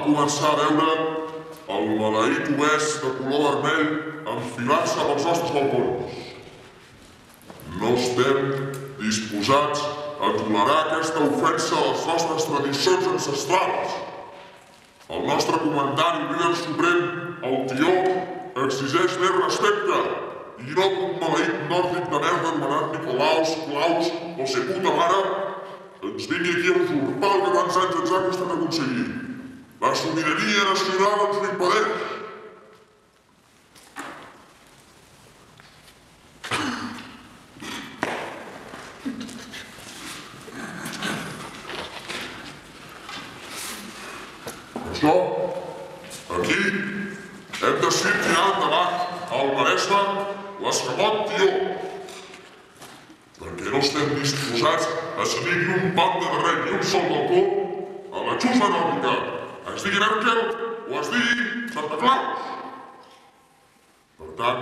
Començar a veure el maleït oest de color vermell enfilant-se pels nostres balcons. No estem disposats a tolerar aquesta ofensa a les nostres tradicions ancestrals. El nostre comandant i líder suprem, el Tió, exigeix més respecte i no que un maleït nòrdic de merda anomenat Nicolaus, Claus o ser puta mare ens vingui aquí a usurpar el que tants anys ens ha costat aconseguir. La sobirania nacional ens ho impedeix. Per això, aquí, hem decidit tirar endavant al Maresme l'escamot Tió, perquè no estem disposats a cedir ni un pam de terreny ni un sol balcó a la xufa nòrdica. Es digui Merkel o es digui Santa Claus. Per tant,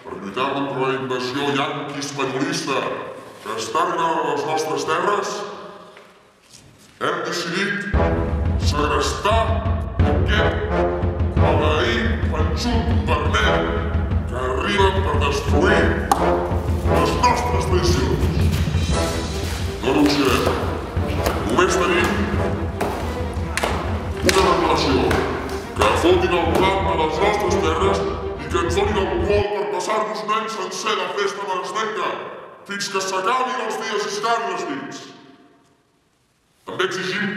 per lluitar contra la invasió yanqui espanyolista que està arribant a les nostres terres, hem decidit segrestar aquest maleït panxut vermell que arriba per destruir les nostres tradicions. No negociarem. Només tenim una regulació, que fotin el camp a les nostres terres i que ens donin el qual per passar-nos un any sencer de festa maresmenca fins que s'acabin els dies i s'acabin les nits. També exigim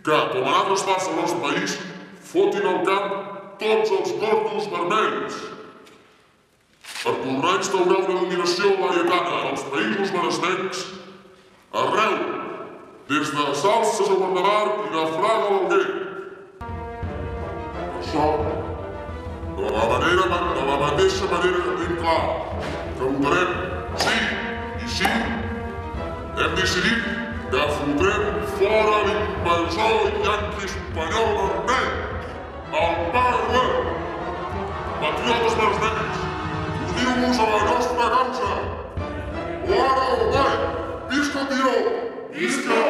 que, com en altres parts del nostre país, fotin al camp tots els gordos vermells per tornar a instaurar una dominació laietana als països maresmencs arreu, des de Salses a Guardamar i de Fraga a l'Alguer. Això, de la mateixa manera que tenim clar que votarem sí i sí, hem decidit que fotrem fora l'invasor yanqui espanyol vermell, el Pare Noel. Patriotes maresmencs, uniu-vos a la nostra causa. O ara o mai, visca el Tió! Visca!